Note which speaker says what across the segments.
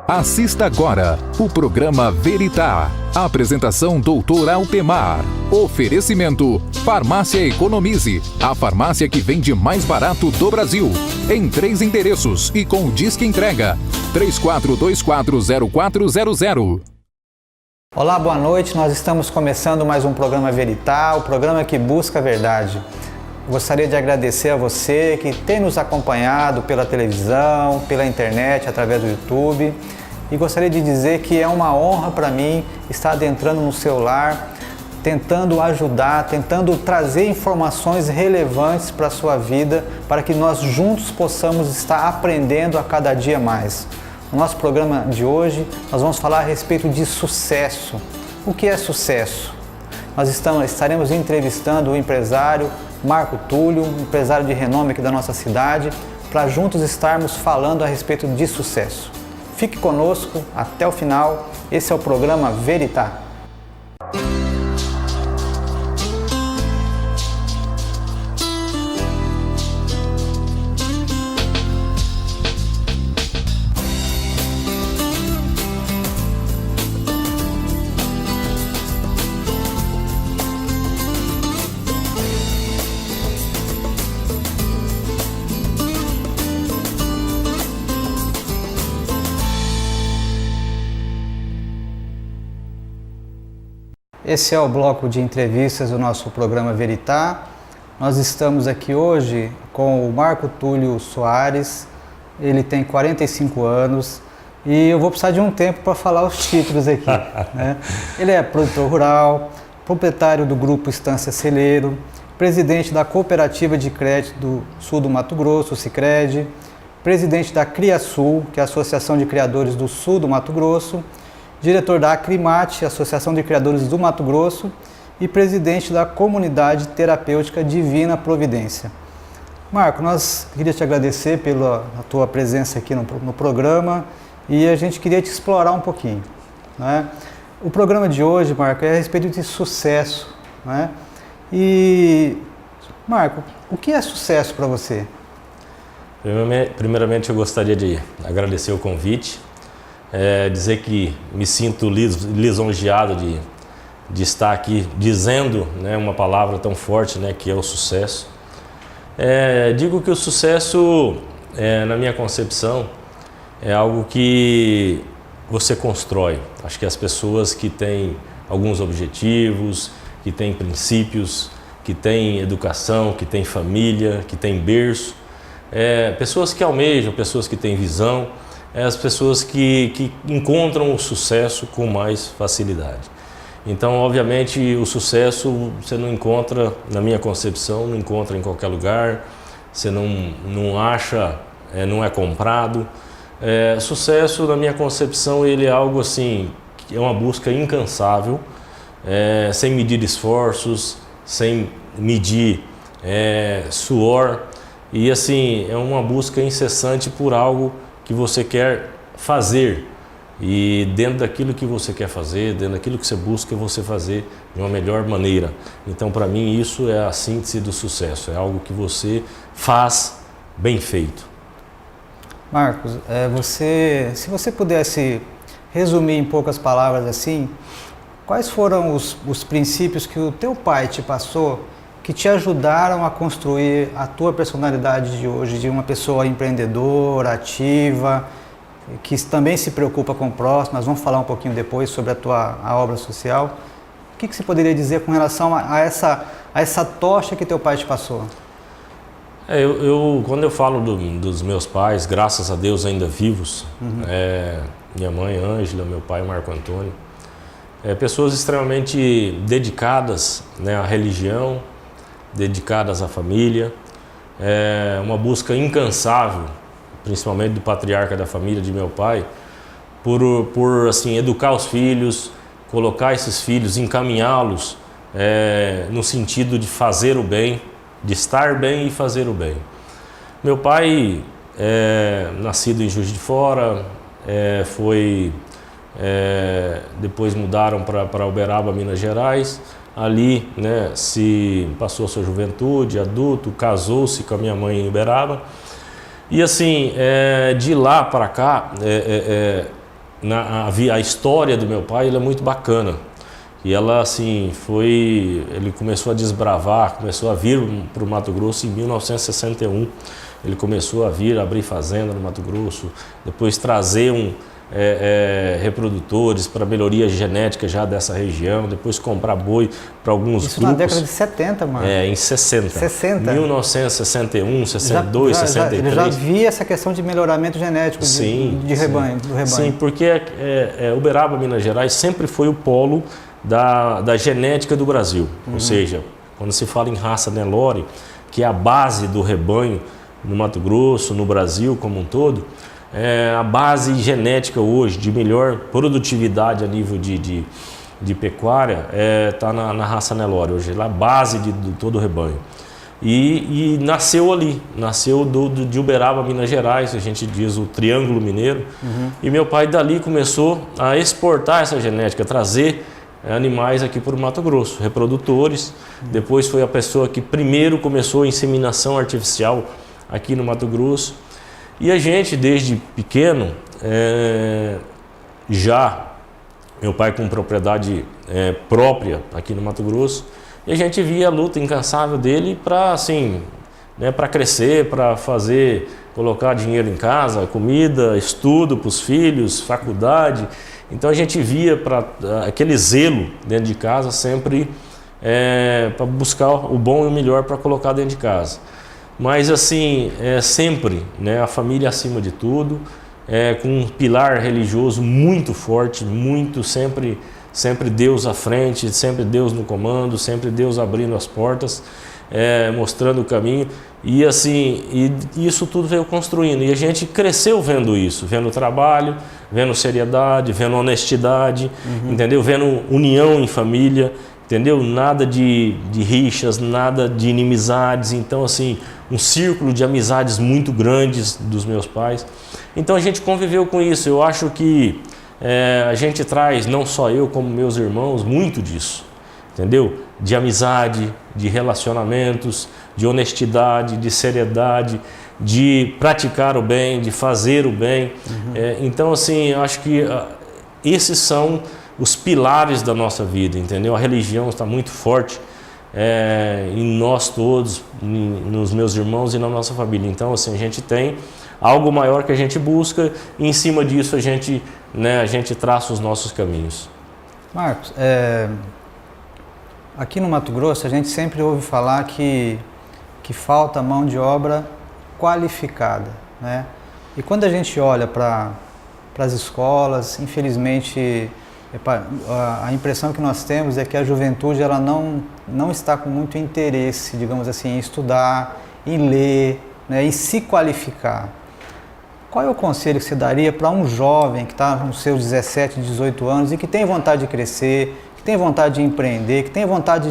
Speaker 1: Assista agora o programa Veritá. Apresentação Dr. Altemar. Oferecimento Farmácia Economize, a farmácia que vende mais barato do Brasil. Em 3 endereços e com o Disque Entrega 34240400.
Speaker 2: Olá, boa noite. Nós estamos começando mais um programa Veritá, o programa que busca a verdade. Gostaria de agradecer a você que tem nos acompanhado pela televisão, pela internet, através do YouTube. E gostaria de dizer que é uma honra para mim estar adentrando no seu lar, tentando ajudar, tentando trazer informações relevantes para a sua vida, para que nós juntos possamos estar aprendendo a cada dia mais. No nosso programa de hoje, nós vamos falar a respeito de sucesso. O que é sucesso? Nós estaremos entrevistando o empresário Marco Túlio, um empresário de renome aqui da nossa cidade, para juntos estarmos falando a respeito de sucesso. Fique conosco até o final, esse é o programa Veritá. Esse é o bloco de entrevistas do nosso programa Veritá. Nós estamos aqui hoje com o Marco Túlio Soares. Ele tem 45 anos e eu vou precisar de um tempo para falar os títulos aqui, né? Ele é produtor rural, proprietário do Grupo Estância Celeiro, presidente da Cooperativa de Crédito do Sul do Mato Grosso, Sicredi, presidente da CriaSul, que é a Associação de Criadores do Sul do Mato Grosso, diretor da Acrimate, Associação de Criadores do Mato Grosso, e presidente da Comunidade Terapêutica Divina Providência. Marco, nós queríamos te agradecer pela tua presença aqui no programa e a gente queria te explorar um pouquinho, né? O programa de hoje, Marco, é a respeito de sucesso, né? E, Marco, o que é sucesso para você?
Speaker 3: Primeiramente, eu gostaria de agradecer o convite. Dizer que me sinto lisonjeado de estar aqui dizendo, né, uma palavra tão forte, né, que é o sucesso. Digo que o sucesso, na minha concepção, é algo que você constrói. Acho que as pessoas que têm alguns objetivos, que têm princípios, que têm educação, que têm família, que têm berço, pessoas que almejam, pessoas que têm visão, as pessoas que encontram o sucesso com mais facilidade. Então, obviamente, o sucesso você não encontra, na minha concepção, não encontra em qualquer lugar, você não acha, não é comprado. Sucesso, na minha concepção, ele é algo assim, que é uma busca incansável, sem medir esforços, sem medir suor, e assim, é uma busca incessante por algo que você quer fazer, e dentro daquilo que você quer fazer, dentro daquilo que você busca, você fazer de uma melhor maneira. Então, para mim, isso é a síntese do sucesso, é algo que você faz bem feito.
Speaker 2: Marcos, se você pudesse resumir em poucas palavras assim, quais foram os princípios que o teu pai te passou que te ajudaram a construir a tua personalidade de hoje, de uma pessoa empreendedora, ativa, que também se preocupa com o próximo? Nós vamos falar um pouquinho depois sobre a obra social. O que você poderia dizer com relação a essa tocha que teu pai te passou?
Speaker 3: Quando eu falo dos meus pais, graças a Deus ainda vivos, minha mãe Ângela, meu pai Marco Antônio, pessoas extremamente dedicadas, né, à religião, dedicadas à família, uma busca incansável, principalmente do patriarca da família, de meu pai, por assim, educar os filhos, colocar esses filhos, encaminhá-los no sentido de fazer o bem, de estar bem e fazer o bem. Meu pai, nascido em Juiz de Fora, depois mudaram para Uberaba, Minas Gerais. Ali, né, se passou a sua juventude, adulto, casou-se com a minha mãe em Uberaba. E assim, de lá para cá, a história do meu pai ela é muito bacana. E ela assim, ele começou a desbravar, começou a vir para o Mato Grosso em 1961. Ele começou a vir, abrir fazenda no Mato Grosso, depois trazer reprodutores para melhoria genética já dessa região, depois comprar boi para alguns
Speaker 2: Isso
Speaker 3: grupos.
Speaker 2: na década de 70, mano.
Speaker 3: Em 60.
Speaker 2: 60?
Speaker 3: 1961, 62, 63.
Speaker 2: Ele já via essa questão de melhoramento genético de rebanho, do rebanho.
Speaker 3: Sim, porque Uberaba, Minas Gerais, sempre foi o polo da genética do Brasil. Ou seja, quando se fala em raça Nelore, que é a base do rebanho no Mato Grosso, no Brasil como um todo, a base genética hoje de melhor produtividade a nível de pecuária está na raça Nelore, hoje é a base de todo o rebanho. E nasceu ali, nasceu de Uberaba, Minas Gerais, a gente diz o Triângulo Mineiro. E meu pai dali começou a exportar essa genética, trazer animais aqui para o Mato Grosso, reprodutores. Depois foi a pessoa que primeiro começou a inseminação artificial aqui no Mato Grosso. E a gente, desde pequeno, meu pai com propriedade própria aqui no Mato Grosso, e a gente via a luta incansável dele para assim, para crescer, para colocar dinheiro em casa, comida, estudo para os filhos, faculdade. Então a gente via aquele zelo dentro de casa sempre para buscar o bom e o melhor para colocar dentro de casa. Mas assim, sempre a família acima de tudo, com um pilar religioso muito forte, sempre Deus à frente, sempre Deus no comando, sempre Deus abrindo as portas, mostrando o caminho. E assim, isso tudo veio construindo. E a gente cresceu vendo isso, vendo trabalho, vendo seriedade, vendo honestidade, entendeu? Vendo união em família, entendeu? Nada de rixas, nada de inimizades. Então assim, um círculo de amizades muito grandes dos meus pais. Então a gente conviveu com isso. Eu acho que a gente traz, não só eu como meus irmãos, muito disso, entendeu? De amizade, de relacionamentos, de honestidade, de seriedade, de praticar o bem, de fazer o bem. Então assim, eu acho que esses são os pilares da nossa vida, entendeu? A religião está muito forte em nós todos, nos meus irmãos e na nossa família. Então assim, a gente tem algo maior que a gente busca e em cima disso a gente traça os nossos caminhos.
Speaker 2: Marcos, aqui no Mato Grosso a gente sempre ouve falar que falta mão de obra qualificada, né? E quando a gente olha para as escolas, infelizmente a impressão que nós temos é que a juventude ela não está com muito interesse, digamos assim, em estudar, em ler, né, em se qualificar. Qual é o conselho que você daria para um jovem que está nos seus 17, 18 anos e que tem vontade de crescer, que tem vontade de empreender, que tem vontade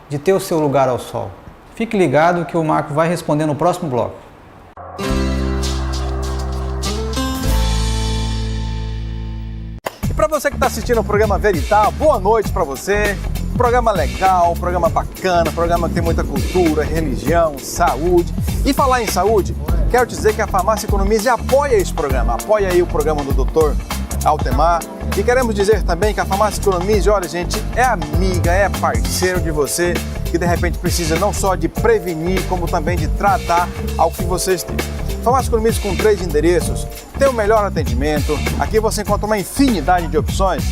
Speaker 2: de ter o seu lugar ao sol? Fique ligado que o Marco vai responder no próximo bloco.
Speaker 4: E para você que está assistindo o programa Veritá, boa noite para você. Programa legal, programa bacana, programa que tem muita cultura, religião, saúde. E falar em saúde, quero dizer que a Farmácia Economize apoia esse programa, apoia aí o programa do Dr. Altemar. E queremos dizer também que a Farmácia Economize, olha gente, é amiga, é parceiro de você, que de repente precisa não só de prevenir, como também de tratar algo que vocês têm. Farmácia Economize com 3 endereços, tem o melhor atendimento, aqui você encontra uma infinidade de opções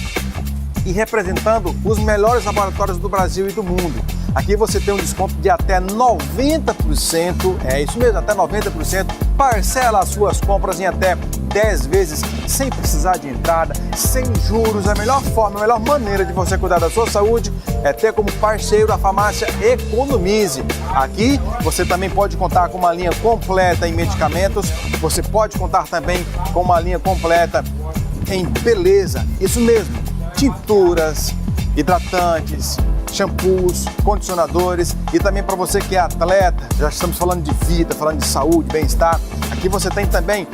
Speaker 4: e representando os melhores laboratórios do Brasil e do mundo. Aqui você tem um desconto de até 90%, é isso mesmo, até 90%, parcela as suas compras em até 10 vezes, sem precisar de entrada, sem juros. A melhor forma, a melhor maneira de você cuidar da sua saúde é ter como parceiro a Farmácia Economize. Aqui você também pode contar com uma linha completa em medicamentos, você pode contar também com uma linha completa em beleza, isso mesmo, tinturas, hidratantes, shampoos, condicionadores e também para você que é atleta, já estamos falando de vida, falando de saúde, bem-estar. Aqui você tem também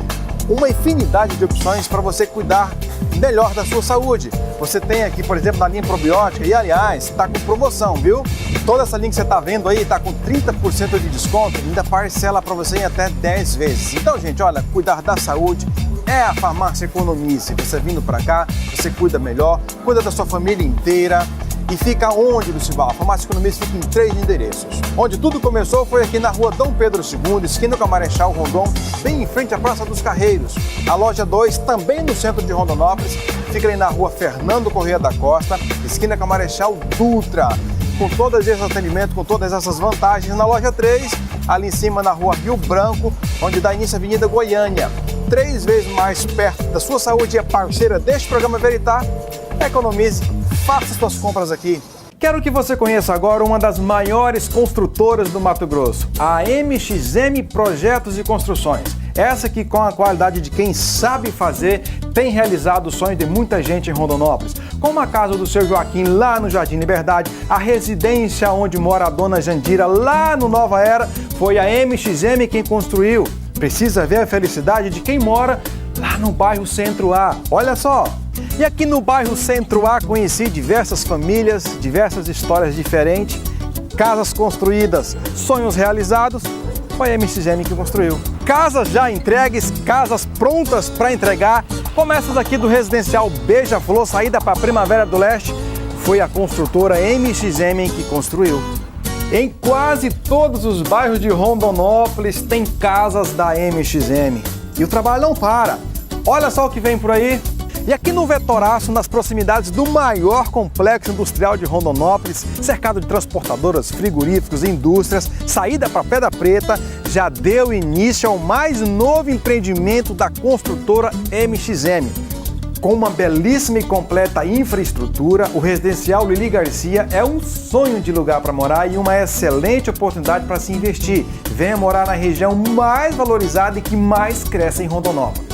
Speaker 4: uma infinidade de opções para você cuidar melhor da sua saúde. Você tem aqui, por exemplo, na linha probiótica, e aliás, está com promoção, viu? Toda essa linha que você está vendo aí está com 30% de desconto, ainda parcela para você em até 10 vezes. Então, gente, olha, cuidar da saúde é a Farmácia Economize. Você vindo para cá, você cuida melhor, cuida da sua família inteira. E fica onde, Lucival? A Farmácia Economize fica em 3 endereços. Onde tudo começou foi aqui na rua Dom Pedro II, esquina com a Marechal Rondon, bem em frente à Praça dos Carreiros. A loja 2, também no centro de Rondonópolis, fica ali na rua Fernando Corrêa da Costa, esquina com a Marechal Dutra. Com todos esses atendimentos, com todas essas vantagens. Na loja 3, ali em cima na rua Rio Branco, onde dá início à Avenida Goiânia. 3 vezes mais perto da sua saúde e é parceira deste programa Veritá. Economize, faça suas compras aqui. Quero que você conheça agora uma das maiores construtoras do Mato Grosso, a MXM Projetos e Construções. Essa que, com a qualidade de quem sabe fazer, tem realizado o sonho de muita gente em Rondonópolis. Como a casa do seu Joaquim lá no Jardim Liberdade, a residência onde mora a dona Jandira lá no Nova Era, foi a MXM quem construiu. Precisa ver a felicidade de quem mora lá no bairro Centro A. Olha só! E aqui no bairro Centro A conheci diversas famílias, diversas histórias diferentes, casas construídas, sonhos realizados, foi a MXM que construiu. Casas já entregues, casas prontas para entregar, como essas aqui do residencial Beija-Flor, saída para a Primavera do Leste, foi a construtora MXM que construiu. Em quase todos os bairros de Rondonópolis tem casas da MXM. E o trabalho não para. Olha só o que vem por aí. E aqui no Vetoraço, nas proximidades do maior complexo industrial de Rondonópolis, cercado de transportadoras, frigoríficos e indústrias, saída para Pedra Preta, já deu início ao mais novo empreendimento da construtora MXM. Com uma belíssima e completa infraestrutura, o residencial Lili Garcia é um sonho de lugar para morar e uma excelente oportunidade para se investir. Venha morar na região mais valorizada e que mais cresce em Rondonópolis.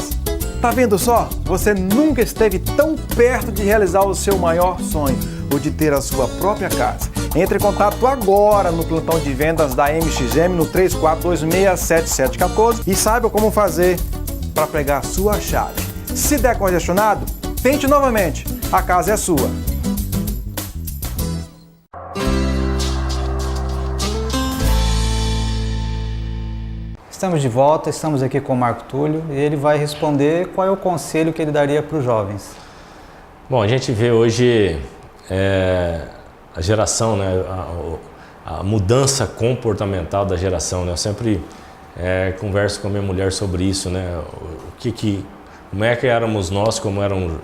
Speaker 4: Tá vendo só? Você nunca esteve tão perto de realizar o seu maior sonho, o de ter a sua própria casa. Entre em contato agora no plantão de vendas da MXM no 34267714 e saiba como fazer para pegar a sua chave. Se der congestionado, tente novamente. A casa é sua.
Speaker 2: Estamos de volta, estamos aqui com o Marco Túlio e ele vai responder qual é o conselho que ele daria para os jovens.
Speaker 3: Bom, a gente vê hoje a geração, né, a mudança comportamental da geração, né? Eu sempre converso com a minha mulher sobre isso, né? Como é que éramos nós, como eram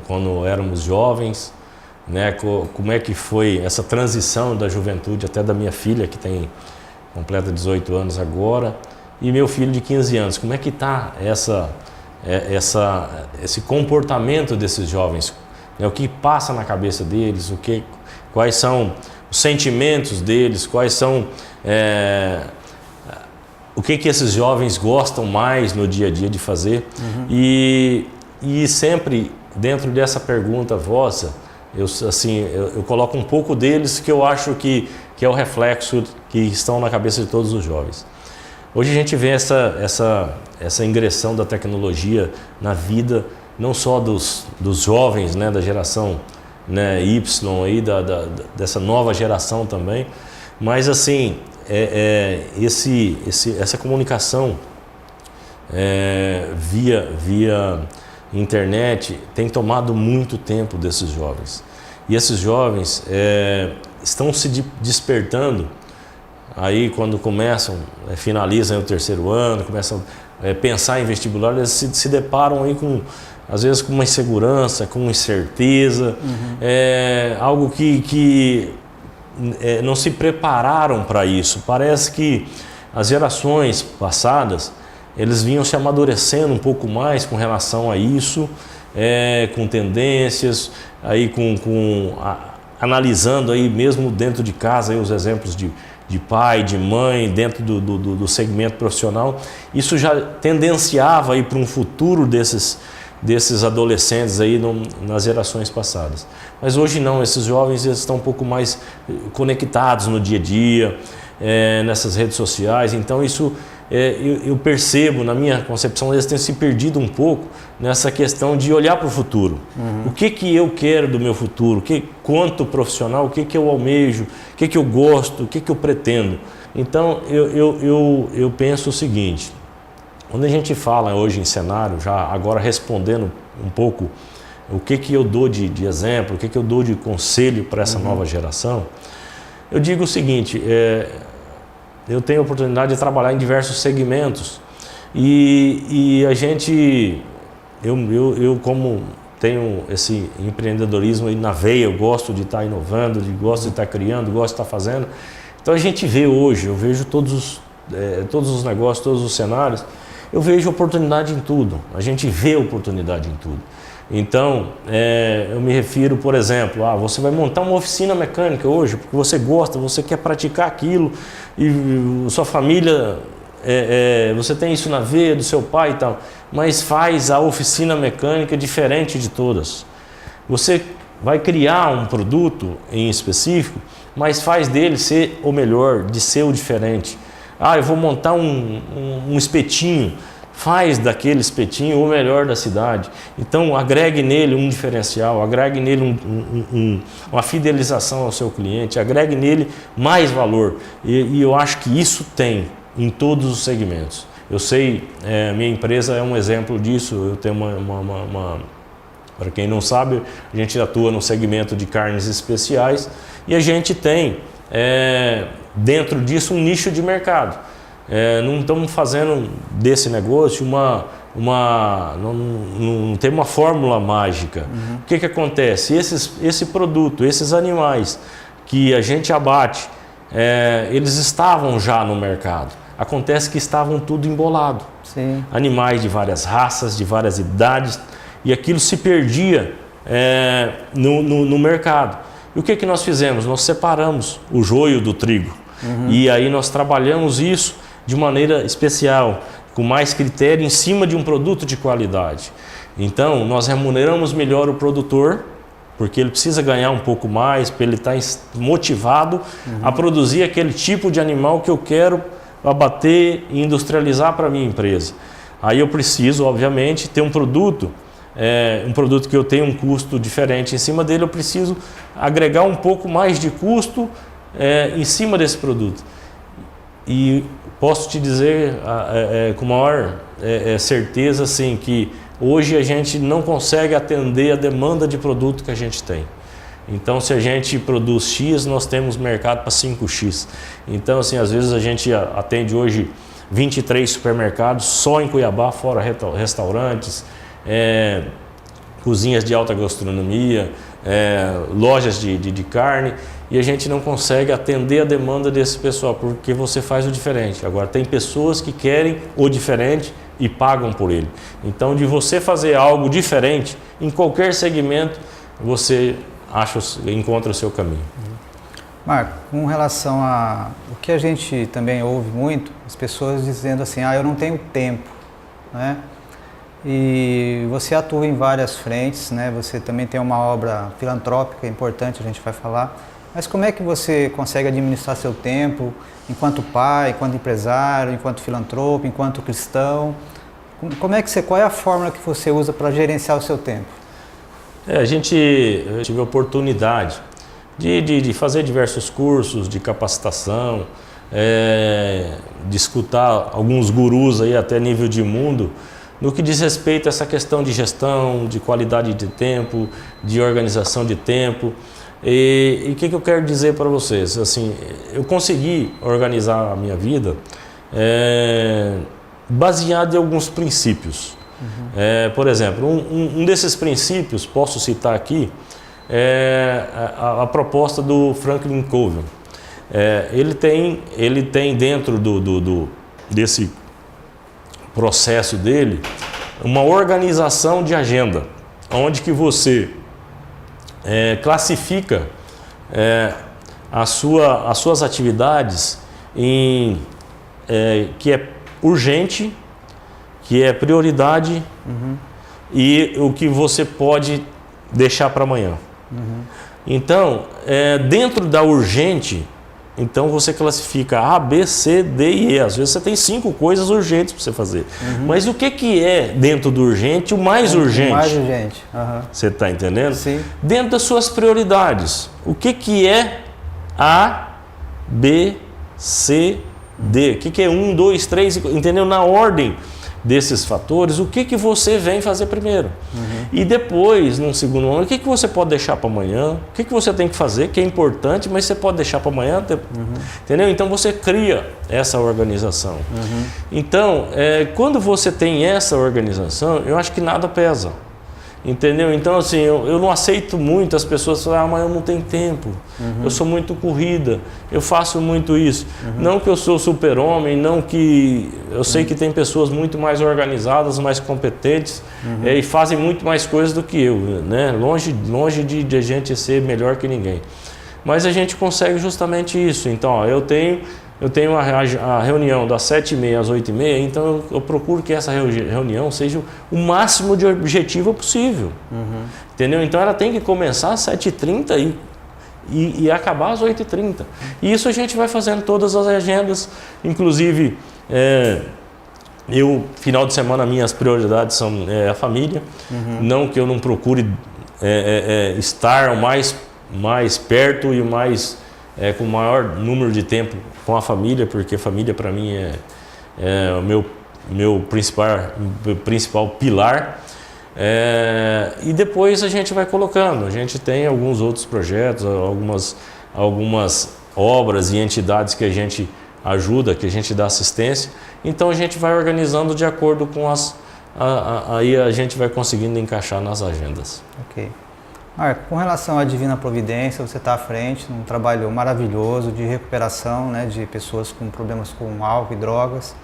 Speaker 3: quando éramos jovens, né? Como é que foi essa transição da juventude até da minha filha, que completa 18 anos agora, e meu filho de 15 anos. Como é que está esse comportamento desses jovens? O que passa na cabeça deles, quais são os sentimentos deles, quais são o que esses jovens gostam mais no dia a dia de fazer. Uhum. E sempre dentro dessa pergunta vossa, eu coloco um pouco deles que eu acho que é o reflexo que estão na cabeça de todos os jovens. Hoje a gente vê essa ingressão da tecnologia na vida, não só dos jovens, né, da geração, né, Y, aí, dessa nova geração também, mas assim, essa comunicação via internet tem tomado muito tempo desses jovens. E esses jovens estão se despertando aí quando começam, finalizam o terceiro ano, começam a pensar em vestibular, eles se deparam aí às vezes com uma insegurança, com uma incerteza, algo que não se prepararam para isso. Parece que as gerações passadas, eles vinham se amadurecendo um pouco mais com relação a isso, com tendências, aí analisando aí mesmo dentro de casa aí os exemplos de pai, de mãe, dentro do segmento profissional. Isso já tendenciava aí para um futuro desses adolescentes aí nas gerações passadas. Mas hoje não, esses jovens eles estão um pouco mais conectados no dia a dia, nessas redes sociais, então isso eu percebo, na minha concepção, eles têm se perdido um pouco nessa questão de olhar para o futuro. O que eu quero do meu futuro? Quanto profissional, o que eu almejo? O que eu gosto? O que eu pretendo? Então, eu penso o seguinte, quando a gente fala hoje em cenário, já agora respondendo um pouco o que eu dou de exemplo, o que eu dou de conselho para essa nova geração, eu digo o seguinte, eu tenho a oportunidade de trabalhar em diversos segmentos e a gente, eu como tenho esse empreendedorismo aí na veia, eu gosto de estar inovando, gosto de estar criando, gosto de estar fazendo. Então a gente vê hoje, eu vejo todos os negócios, todos os cenários, eu vejo oportunidade em tudo, a gente vê oportunidade em tudo. Então, eu me refiro, por exemplo, você vai montar uma oficina mecânica hoje, porque você gosta, você quer praticar aquilo, e sua família, você tem isso na veia do seu pai e tal, mas faz a oficina mecânica diferente de todas. Você vai criar um produto em específico, mas faz dele ser o melhor, de ser o diferente. Eu vou montar um espetinho, faz daquele espetinho o melhor da cidade. Então agregue nele um diferencial, agregue nele uma fidelização ao seu cliente, agregue nele mais valor. E eu acho que isso tem em todos os segmentos. Eu sei, minha empresa é um exemplo disso. Eu tenho para quem não sabe, a gente atua no segmento de carnes especiais e a gente tem dentro disso um nicho de mercado. Não estamos fazendo desse negócio não tem uma fórmula mágica. O que acontece? Esse produto, esses animais que a gente abate, eles estavam já no mercado. Acontece que estavam tudo embolado.
Speaker 2: Sim.
Speaker 3: Animais de várias raças, de várias idades, e aquilo se perdia no mercado. E o que nós fizemos? Nós separamos o joio do trigo. E aí nós trabalhamos isso de maneira especial, com mais critério, em cima de um produto de qualidade. Então, nós remuneramos melhor o produtor, porque ele precisa ganhar um pouco mais, para ele estar motivado a produzir aquele tipo de animal que eu quero abater e industrializar para a minha empresa. Aí eu preciso, obviamente, ter um produto que eu tenho um custo diferente em cima dele, eu preciso agregar um pouco mais de custo em cima desse produto. E posso te dizer com maior certeza assim, que hoje a gente não consegue atender a demanda de produto que a gente tem. Então, se a gente produz X, nós temos mercado para 5X. Então, assim, às vezes a gente atende hoje 23 supermercados só em Cuiabá, fora restaurantes, cozinhas de alta gastronomia, lojas de carne, e a gente não consegue atender a demanda desse pessoal, porque você faz o diferente. Agora, tem pessoas que querem o diferente e pagam por ele. Então, de você fazer algo diferente, em qualquer segmento, você encontra o seu caminho.
Speaker 2: Marco, com relação a o que a gente também ouve muito, as pessoas dizendo assim, eu não tenho tempo, né? E você atua em várias frentes, né? Você também tem uma obra filantrópica importante, a gente vai falar. Mas como é que você consegue administrar seu tempo enquanto pai, enquanto empresário, enquanto filantropo, enquanto cristão? Qual é a fórmula que você usa para gerenciar o seu tempo?
Speaker 3: Eu tive a oportunidade de fazer diversos cursos de capacitação, de escutar alguns gurus aí até nível de mundo, no que diz respeito a essa questão de gestão, de qualidade de tempo, de organização de tempo. E o que eu quero dizer para vocês? Assim, eu consegui organizar a minha vida baseado em alguns princípios. Por exemplo, um desses princípios, posso citar aqui, a proposta do Franklin Covey. Ele tem dentro desse processo dele uma organização de agenda, onde que você classifica as suas atividades em que é urgente, que é prioridade e o que você pode deixar para amanhã. Então, dentro da urgente, Então você classifica A, B, C, D e E. Às vezes você tem 5 coisas urgentes para você fazer. Mas o que é dentro do urgente o mais urgente? O mais
Speaker 2: urgente.
Speaker 3: Você está entendendo?
Speaker 2: Sim.
Speaker 3: Dentro das suas prioridades. O que é A, B, C, D? O que é 1, 2, 3, entendeu? Na ordem desses fatores, o que você vem fazer primeiro. E depois, num segundo momento, o que você pode deixar para amanhã, o que você tem que fazer, que é importante, mas você pode deixar para amanhã, entendeu? Então você cria essa organização. Então, quando você tem essa organização, eu acho que nada pesa. Entendeu? Então, assim, eu não aceito muito as pessoas falarem, mas eu não tenho tempo, eu sou muito corrida, eu faço muito isso. Não que eu sou super-homem, não que... Eu sei que tem pessoas muito mais organizadas, mais competentes e fazem muito mais coisas do que eu, né? Longe de a gente ser melhor que ninguém. Mas a gente consegue justamente isso. Então, ó, eu tenho a reunião das 7h30 às 8h30, então eu procuro que essa reunião seja o máximo de objetiva possível. Entendeu? Então ela tem que começar às 7h30 e acabar às 8h30. E isso a gente vai fazendo todas as agendas, inclusive final de semana minhas prioridades são a família, não que eu não procure estar o mais perto e o mais com o maior número de tempo com a família, porque a família para mim é o meu principal pilar. E depois a gente vai colocando, a gente tem alguns outros projetos, algumas obras e entidades que a gente ajuda, que a gente dá assistência, então a gente vai organizando de acordo com aí a gente vai conseguindo encaixar nas agendas.
Speaker 2: Ok. Marco, com relação à Divina Providência, você está à frente num trabalho maravilhoso de recuperação, né, de pessoas com problemas com álcool e drogas.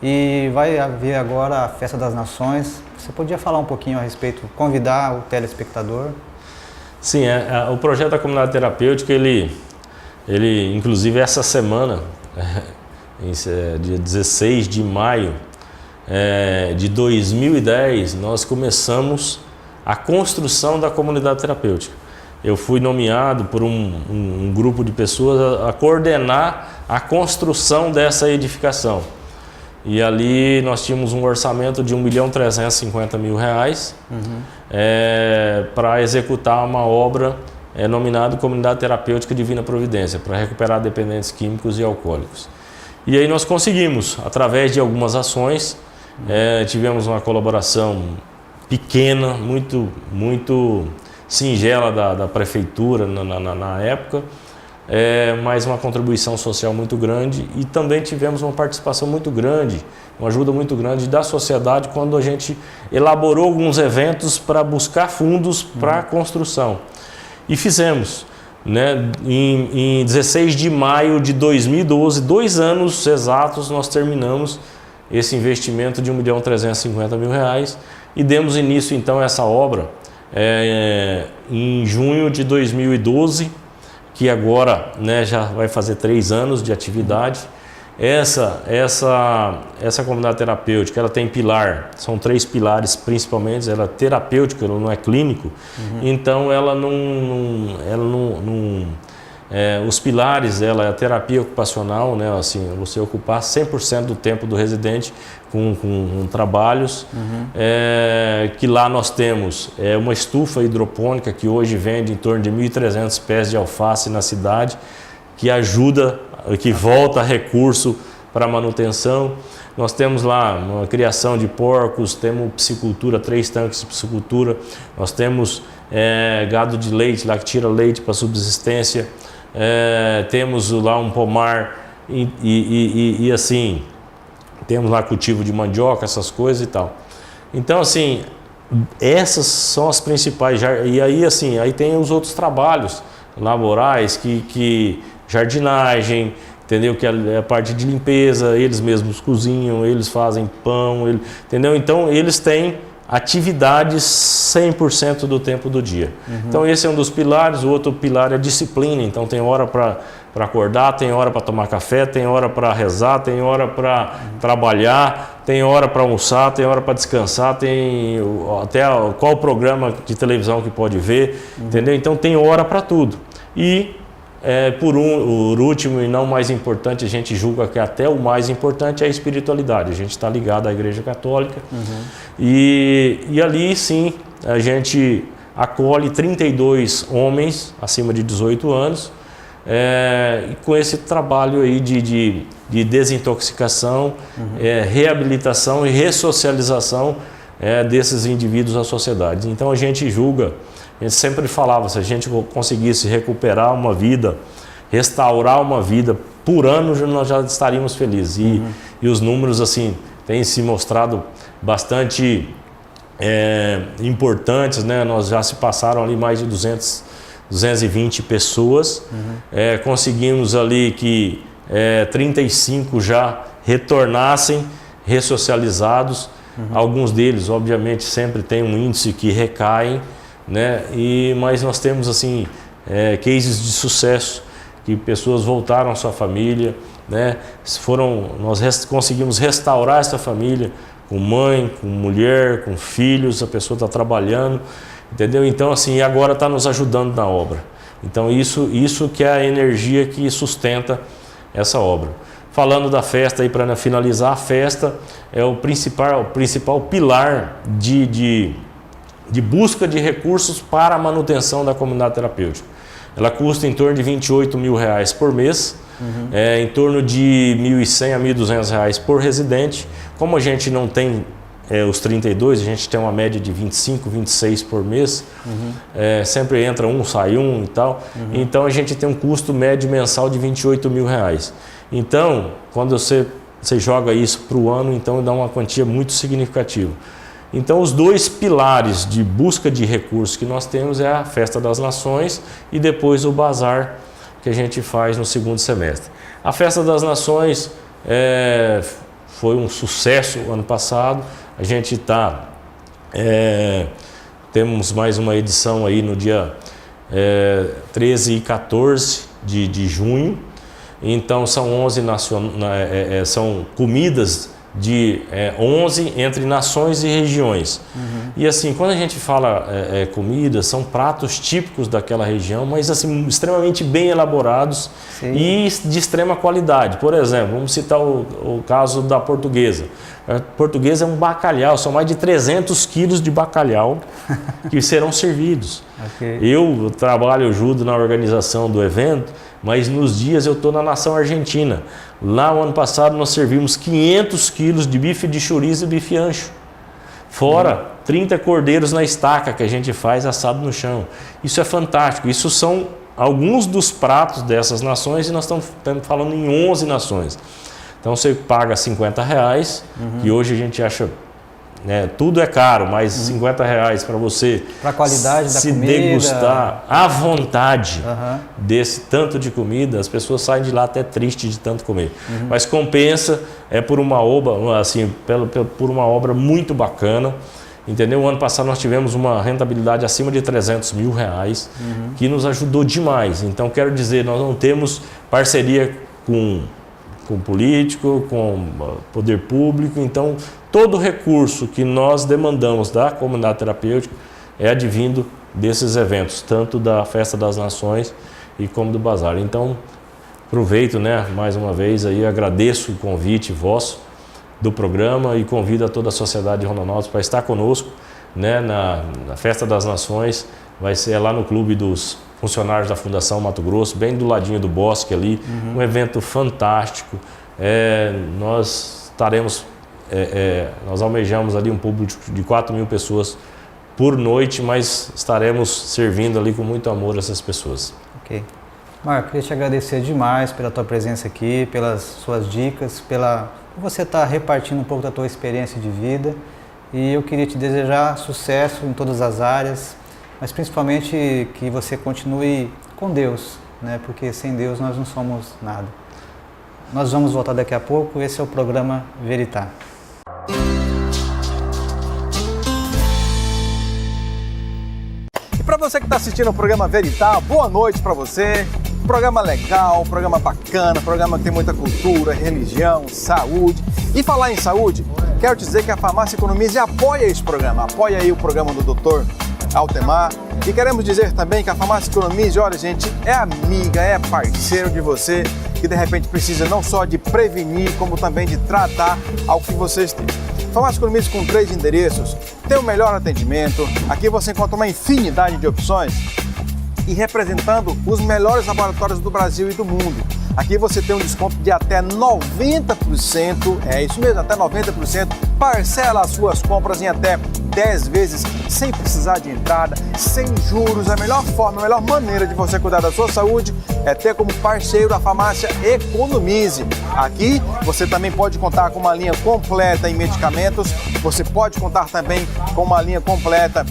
Speaker 2: E vai haver agora a Festa das Nações. Você podia falar um pouquinho a respeito, convidar o telespectador?
Speaker 3: Sim, o projeto da comunidade terapêutica, ele inclusive essa semana, dia 16 de maio de 2010, nós começamos a construção da comunidade terapêutica. Eu fui nomeado por um grupo de pessoas a coordenar a construção dessa edificação. E ali nós tínhamos um orçamento de R$1.350.000 para executar uma obra nominada Comunidade Terapêutica Divina Providência, para recuperar dependentes químicos e alcoólicos. E aí nós conseguimos, através de algumas ações, tivemos uma colaboração pequena, muito singela da prefeitura na época, mas uma contribuição social muito grande, e também tivemos uma participação muito grande, uma ajuda muito grande da sociedade quando a gente elaborou alguns eventos para buscar fundos para a construção. E fizemos, né? Em 16 de maio de 2012, 2 anos exatos, nós terminamos esse investimento de R$1.350.000 e demos início então a essa obra em junho de 2012, que agora, né, já vai fazer 3 anos de atividade. Essa comunidade terapêutica, ela tem pilar, são 3 pilares principalmente. Ela é terapêutica, ela não é clínico, então ela os pilares dela é a terapia ocupacional, né, assim, você ocupar 100% do tempo do residente com trabalhos, que lá nós temos uma estufa hidropônica que hoje vende em torno de 1.300 pés de alface na cidade, que ajuda, que volta recurso para manutenção. Nós temos lá uma criação de porcos, temos piscicultura, 3 tanques de piscicultura, nós temos gado de leite lá que tira leite para subsistência, temos lá um pomar e assim, temos lá cultivo de mandioca, essas coisas e tal. Então assim, essas são as principais. E aí assim, aí tem os outros trabalhos laborais, que jardinagem, entendeu? Que é a parte de limpeza, eles mesmos cozinham, eles fazem pão, entendeu? Então eles têm atividades 100% do tempo do dia. Então esse é um dos pilares. O outro pilar é disciplina. Então tem hora para acordar, tem hora para tomar café, tem hora para rezar, tem hora para trabalhar, tem hora para almoçar, tem hora para descansar, tem até qual programa de televisão que pode ver, entendeu? Então tem hora para tudo. E Por último e não mais importante, a gente julga que até o mais importante é a espiritualidade. A gente está ligado à Igreja Católica e ali sim a gente acolhe 32 homens acima de 18 anos e com esse trabalho aí de desintoxicação, reabilitação e ressocialização desses indivíduos à sociedade. Então a gente julga, a gente sempre falava, se a gente conseguisse recuperar uma vida, restaurar uma vida por ano, nós já estaríamos felizes. E os números assim têm se mostrado bastante importantes, né? Nós já se passaram ali mais de 220 pessoas, conseguimos ali que 35 já retornassem ressocializados. Alguns deles, obviamente, sempre tem um índice que recaem, né? Mas nós temos assim cases de sucesso, que pessoas voltaram à sua família, né? Nós conseguimos restaurar essa família com mãe, com mulher, com filhos, a pessoa está trabalhando, entendeu? Então assim, agora está nos ajudando na obra. Então isso que é a energia que sustenta essa obra. Falando da festa aí, para finalizar, a festa é o principal pilar de busca de recursos para a manutenção da comunidade terapêutica. Ela custa em torno de R$28 mil por mês, em torno de R$1.100 a R$1.200 por residente. Como a gente não tem os 32, a gente tem uma média de 25, 26 por mês, sempre entra um, sai um e tal. Então a gente tem um custo médio mensal de R$28 mil. Então, quando você joga isso para o ano, então dá uma quantia muito significativa. Então, os dois pilares de busca de recursos que nós temos é a Festa das Nações e depois o bazar que a gente faz no segundo semestre. A Festa das Nações foi um sucesso ano passado. A gente temos mais uma edição aí no dia 13 e 14 de junho. Então são 11 são comidas de 11 entre nações e regiões. E assim, quando a gente fala comida, são pratos típicos daquela região, mas assim, extremamente bem elaborados. Sim. E de extrema qualidade. Por exemplo, vamos citar o caso da Portuguesa. A Portuguesa é um bacalhau, são mais de 300 quilos de bacalhau que serão servidos. Okay. Eu ajudo na organização do evento, mas nos dias eu estou na nação argentina. Lá no ano passado nós servimos 500 quilos de bife de chouriço e bife ancho. Fora 30 cordeiros na estaca que a gente faz assado no chão. Isso é fantástico. Isso são alguns dos pratos dessas nações e nós estamos falando em 11 nações. Então você paga R$50, que hoje a gente acha... tudo é caro, mas R$50 para você
Speaker 2: pra qualidade
Speaker 3: se
Speaker 2: da comida,
Speaker 3: degustar à vontade desse tanto de comida, as pessoas saem de lá até tristes de tanto comer. Mas compensa, por uma obra, assim, por uma obra muito bacana, entendeu? O ano passado nós tivemos uma rentabilidade acima de R$300 mil, que nos ajudou demais. Então quero dizer, nós não temos parceria com político, com poder público, então todo recurso que nós demandamos da comunidade terapêutica é advindo desses eventos, tanto da Festa das Nações e como do Bazar. Então, aproveito, mais uma vez, aí, agradeço o convite vosso do programa e convido a toda a sociedade de Rondonópolis para estar conosco, na Festa das Nações. Vai ser lá no Clube dos Funcionários da Fundação Mato Grosso, bem do ladinho do bosque ali, um evento fantástico. Nós almejamos ali um público de 4.000 pessoas por noite, mas estaremos servindo ali com muito amor essas pessoas.
Speaker 2: Ok. Marco, queria te agradecer demais pela tua presença aqui, pelas suas dicas, por você estar repartindo um pouco da tua experiência de vida, e eu queria te desejar sucesso em todas as áreas, mas principalmente que você continue com Deus, porque sem Deus nós não somos nada. Nós vamos voltar daqui a pouco, esse é o programa Veritá.
Speaker 4: E para você que está assistindo o programa Veritá, boa noite para você. Programa legal, programa bacana, programa que tem muita cultura, religião, saúde. E falar em saúde, quero dizer que a Farmácia Economize apoia esse programa, apoia aí o programa do Dr. Altemar. E queremos dizer também que a Farmácia Economize, olha gente, é amiga, é parceiro de você, que de repente precisa não só de prevenir, como também de tratar algo que vocês têm. Farmácia Economize com 3 endereços, tem o melhor atendimento, aqui você encontra uma infinidade de opções e representando os melhores laboratórios do Brasil e do mundo. Aqui você tem um desconto de até 90%, é isso mesmo, até 90%, parcela as suas compras em até 10 vezes, sem precisar de entrada, sem juros. A melhor forma, a melhor maneira de você cuidar da sua saúde é ter como parceiro a Farmácia Economize. Aqui você também pode contar com uma linha completa em medicamentos, você pode contar também com uma linha completa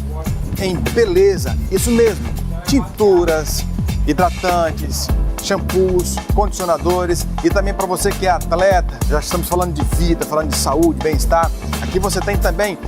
Speaker 4: em beleza, isso mesmo, tinturas, hidratantes, shampoos, condicionadores e também para você que é atleta, já estamos falando de vida, falando de saúde, bem-estar, aqui você tem também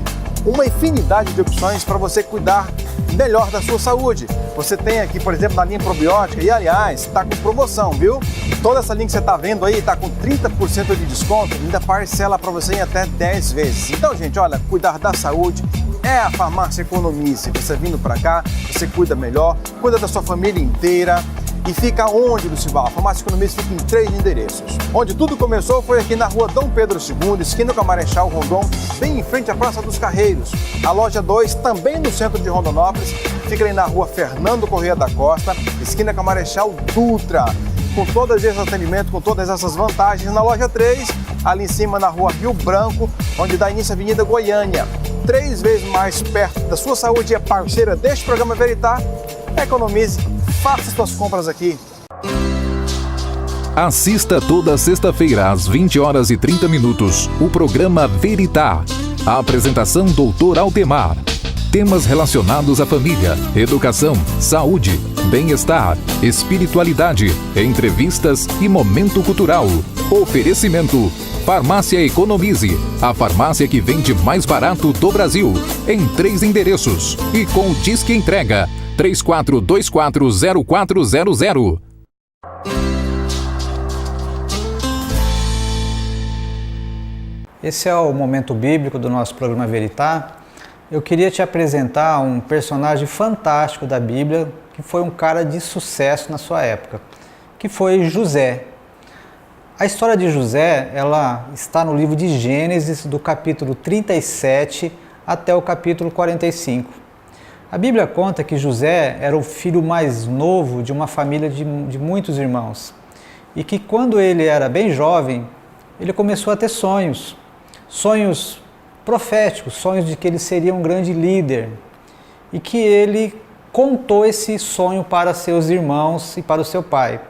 Speaker 4: uma infinidade de opções para você cuidar melhor da sua saúde. Você tem aqui, por exemplo, na linha probiótica e, aliás, está com promoção, viu? Toda essa linha que você está vendo aí está com 30% de desconto, ainda parcela para você em até 10 vezes. Então, gente, olha, cuidar da saúde é a Farmácia Economize. Você vindo para cá, você cuida melhor, cuida da sua família inteira. E fica onde, Lucival? A Farmácia Economize fica em 3 endereços. Onde tudo começou foi aqui na rua Dom Pedro II, esquina com a Marechal Rondon, bem em frente à Praça dos Carreiros. A loja 2, também no centro de Rondonópolis, fica ali na rua Fernando Corrêa da Costa, esquina com a Marechal Dutra. Com todos esses atendimentos, com todas essas vantagens. Na loja 3, ali em cima na rua Rio Branco, onde dá início à Avenida Goiânia. 3 vezes mais perto da sua saúde, é parceira deste programa Veritá. Economize, faça suas compras aqui.
Speaker 1: Assista toda sexta-feira às 20h30 o programa Veritá. A apresentação Dr. Altemar. Temas relacionados à família, educação, saúde, bem-estar, espiritualidade, entrevistas e momento cultural. Oferecimento Farmácia Economize, a farmácia que vende mais barato do Brasil, em 3 endereços e com Disque Entrega 34240400.
Speaker 2: Esse é o momento bíblico do nosso programa Veritá. Eu queria te apresentar um personagem fantástico da Bíblia, que foi um cara de sucesso na sua época, que foi José. A história de José, ela está no livro de Gênesis, do capítulo 37 até o capítulo 45. A Bíblia conta que José era o filho mais novo de uma família de muitos irmãos e que quando ele era bem jovem, ele começou a ter sonhos proféticos, sonhos de que ele seria um grande líder e que ele contou esse sonho para seus irmãos e para o seu pai.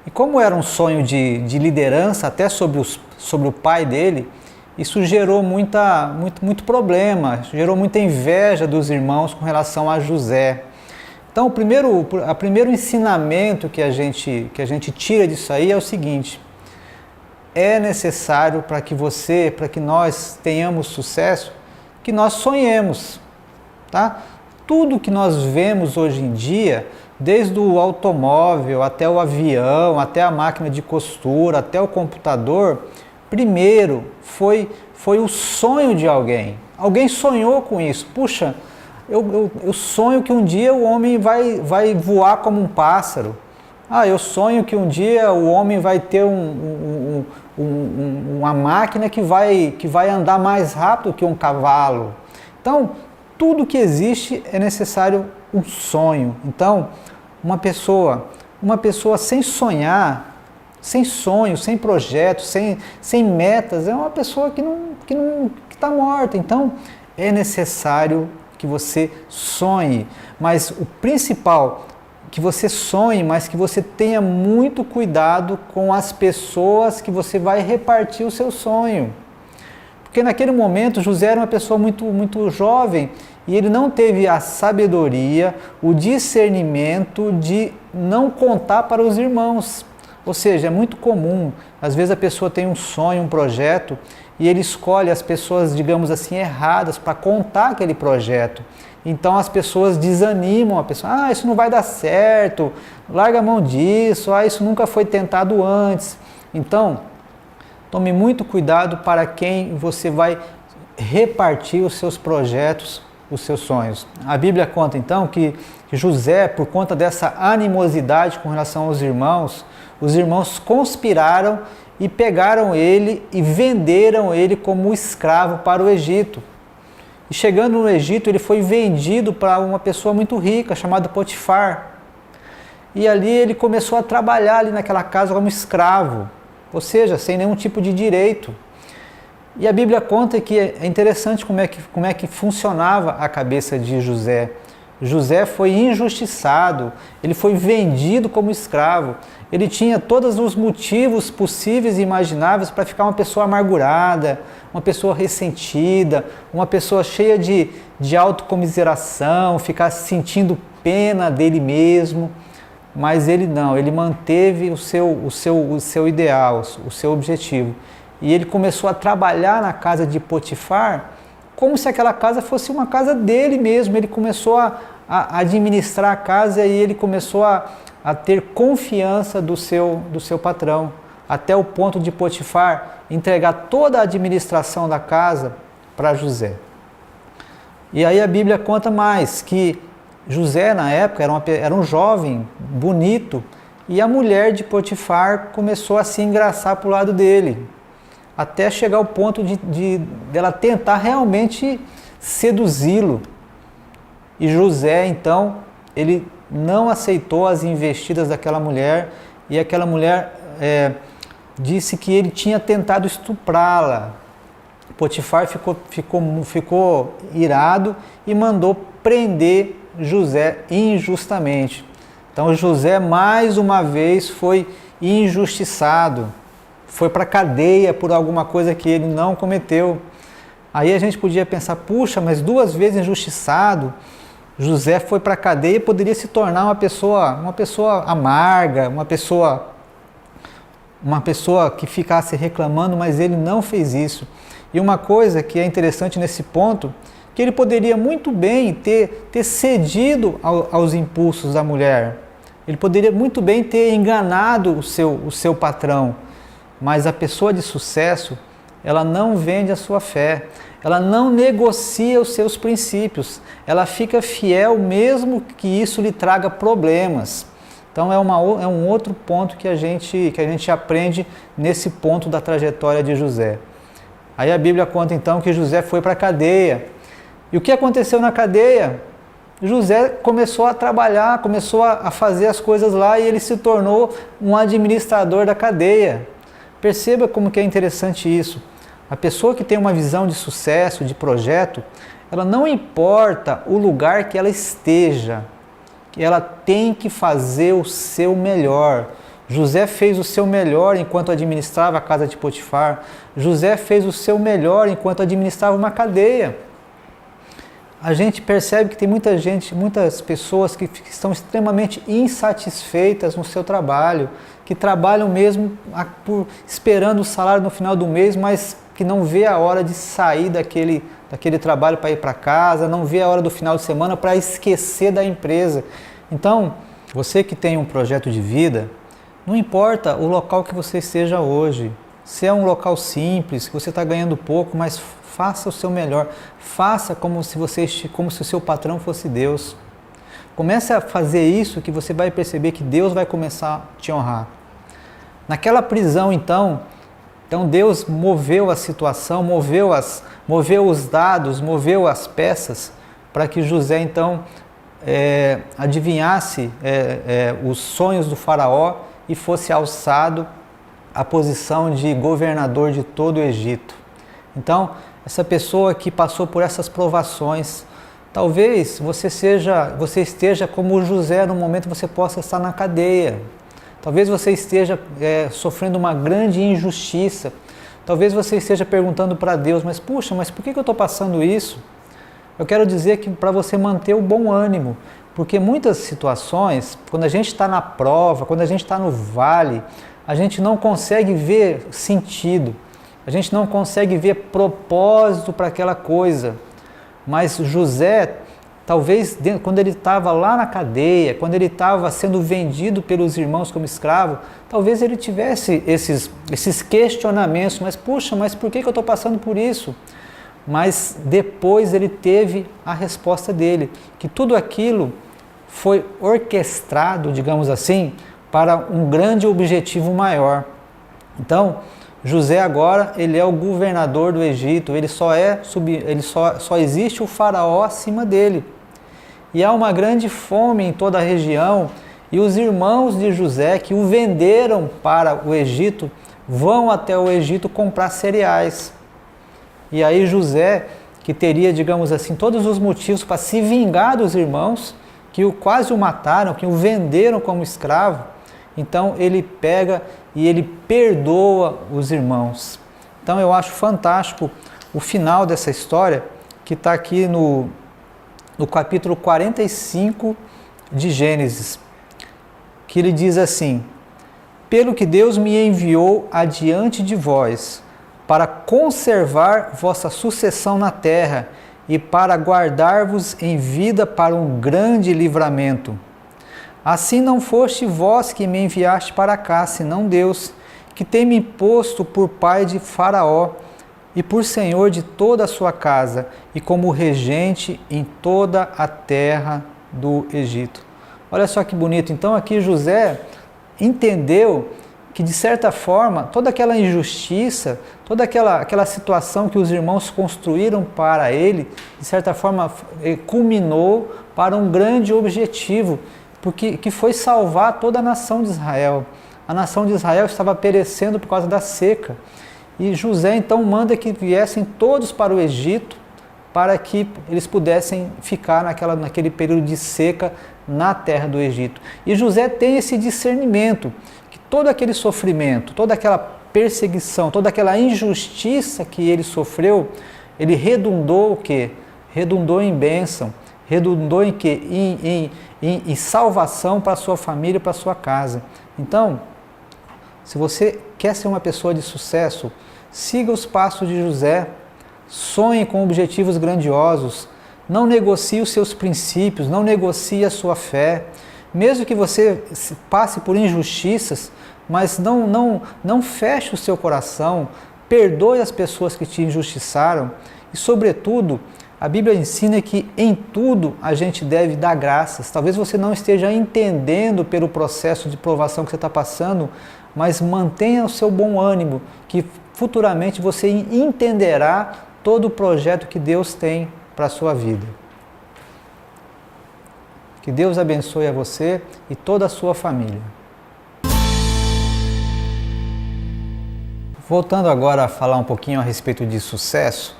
Speaker 2: E como era um sonho de liderança até sobre o pai dele, isso gerou muito problema, gerou muita inveja dos irmãos com relação a José. Então, o primeiro ensinamento que a gente tira disso aí é o seguinte: é necessário para que nós tenhamos sucesso, que nós sonhemos, tá? Tudo que nós vemos hoje em dia, desde o automóvel até o avião, até a máquina de costura, até o computador, primeiro foi o sonho de alguém. Alguém sonhou com isso. Puxa, eu sonho que um dia o homem vai voar como um pássaro. Eu sonho que um dia o homem vai ter uma máquina que vai andar mais rápido que um cavalo. Então, tudo que existe é necessário um sonho. Então, uma pessoa sem sonhar, sem sonho, sem projeto, sem metas, é uma pessoa que está morta. Então, é necessário que você sonhe, mas o principal, que você sonhe, mas que você tenha muito cuidado com as pessoas que você vai repartir o seu sonho. Porque naquele momento José era uma pessoa muito jovem e ele não teve a sabedoria, o discernimento de não contar para os irmãos. Ou seja, é muito comum, às vezes a pessoa tem um sonho, um projeto, e ele escolhe as pessoas, digamos assim, erradas para contar aquele projeto. Então as pessoas desanimam a pessoa, isso não vai dar certo, larga a mão disso, isso nunca foi tentado antes. Então, tome muito cuidado para quem você vai repartir os seus projetos, seus sonhos. A Bíblia conta então que José, por conta dessa animosidade com relação aos irmãos, os irmãos conspiraram e pegaram ele e venderam ele como escravo para o Egito. E chegando no Egito, ele foi vendido para uma pessoa muito rica, chamada Potifar. E ali ele começou a trabalhar ali naquela casa como escravo, ou seja, sem nenhum tipo de direito. E a Bíblia conta que é interessante como é que funcionava a cabeça de José. José foi injustiçado, ele foi vendido como escravo. Ele tinha todos os motivos possíveis e imagináveis para ficar uma pessoa amargurada, uma pessoa ressentida, uma pessoa cheia de autocomiseração, ficar sentindo pena dele mesmo. Mas ele não, ele manteve o seu ideal, o seu objetivo. E ele começou a trabalhar na casa de Potifar como se aquela casa fosse uma casa dele mesmo. Ele começou a administrar a casa e ele começou a ter confiança do seu patrão, até o ponto de Potifar entregar toda a administração da casa para José. E aí a Bíblia conta mais, que José na época era um jovem, bonito, e a mulher de Potifar começou a se engraçar para o lado dele, até chegar ao ponto dela tentar realmente seduzi-lo. E José, então, ele não aceitou as investidas daquela mulher, e aquela mulher disse que ele tinha tentado estuprá-la. Potifar ficou irado e mandou prender José injustamente. Então José mais uma vez foi injustiçado, foi para a cadeia por alguma coisa que ele não cometeu. Aí a gente podia pensar, puxa, mas 2 vezes injustiçado, José foi para a cadeia e poderia se tornar uma pessoa amarga, uma pessoa que ficasse reclamando, mas ele não fez isso. E uma coisa que é interessante nesse ponto, que ele poderia muito bem ter cedido aos impulsos da mulher. Ele poderia muito bem ter enganado o seu patrão. Mas a pessoa de sucesso, ela não vende a sua fé. Ela não negocia os seus princípios. Ela fica fiel mesmo que isso lhe traga problemas. Então é um outro ponto que a gente aprende nesse ponto da trajetória de José. Aí a Bíblia conta então que José foi para a cadeia. E o que aconteceu na cadeia? José começou a trabalhar, começou a fazer as coisas lá e ele se tornou um administrador da cadeia. Perceba como que é interessante isso. A pessoa que tem uma visão de sucesso, de projeto, ela não importa o lugar que ela esteja, ela tem que fazer o seu melhor. José fez o seu melhor enquanto administrava a casa de Potifar. José fez o seu melhor enquanto administrava uma cadeia. A gente percebe que tem muitas pessoas que estão extremamente insatisfeitas no seu trabalho, que trabalham mesmo esperando o salário no final do mês, mas que não vê a hora de sair daquele trabalho para ir para casa, não vê a hora do final de semana para esquecer da empresa. Então, você que tem um projeto de vida, não importa o local que você esteja hoje, se é um local simples, que você está ganhando pouco, mas faça o seu melhor, faça como se o seu patrão fosse Deus. Comece a fazer isso que você vai perceber que Deus vai começar a te honrar. Naquela prisão então Deus moveu a situação, moveu os dados, moveu as peças para que José então adivinhasse os sonhos do faraó e fosse alçado à posição de governador de todo o Egito. Então, essa pessoa que passou por essas provações, talvez você esteja como José, no momento você possa estar na cadeia. Talvez você esteja sofrendo uma grande injustiça. Talvez você esteja perguntando para Deus, mas por que eu estou passando isso? Eu quero dizer que para você manter o bom ânimo, porque muitas situações, quando a gente está na prova, quando a gente está no vale, a gente não consegue ver sentido. A gente não consegue ver propósito para aquela coisa. Mas José, talvez quando ele estava lá na cadeia, quando ele estava sendo vendido pelos irmãos como escravo, talvez ele tivesse esses questionamentos. Mas por que eu estou passando por isso? mas depois ele teve a resposta dele, que tudo aquilo foi orquestrado, digamos assim, para um grande objetivo maior. Então, José agora, ele é o governador do Egito, só existe o faraó acima dele. E há uma grande fome em toda a região, e os irmãos de José, que o venderam para o Egito, vão até o Egito comprar cereais. E aí José, que teria, digamos assim, todos os motivos para se vingar dos irmãos, que quase o mataram, que o venderam como escravo, então ele pega e ele perdoa os irmãos. Então eu acho fantástico o final dessa história, que está aqui no capítulo 45 de Gênesis, que ele diz assim: pelo que Deus me enviou adiante de vós, para conservar vossa sucessão na terra e para guardar-vos em vida para um grande livramento. Assim não foste vós que me enviaste para cá, senão Deus, que tem me posto por pai de Faraó e por senhor de toda a sua casa e como regente em toda a terra do Egito. Olha só que bonito. Então aqui José entendeu que, de certa forma, toda aquela injustiça, toda aquela situação que os irmãos construíram para ele, de certa forma, culminou para um grande objetivo, que foi salvar toda a nação de Israel. A nação de Israel estava perecendo por causa da seca. E José, então, manda que viessem todos para o Egito, para que eles pudessem ficar naquele período de seca na terra do Egito. E José tem esse discernimento, que todo aquele sofrimento, toda aquela perseguição, toda aquela injustiça que ele sofreu, ele redundou o quê? Redundou em bênção, redundou em quê? Em salvação para a sua família, para a sua casa. Então, se você quer ser uma pessoa de sucesso, siga os passos de José, sonhe com objetivos grandiosos, não negocie os seus princípios, não negocie a sua fé, mesmo que você passe por injustiças, mas não feche o seu coração, perdoe as pessoas que te injustiçaram e, sobretudo, a Bíblia ensina que em tudo a gente deve dar graças. Talvez você não esteja entendendo pelo processo de provação que você está passando, mas mantenha o seu bom ânimo, que futuramente você entenderá todo o projeto que Deus tem para a sua vida. Que Deus abençoe a você e toda a sua família. Voltando agora a falar um pouquinho a respeito de sucesso,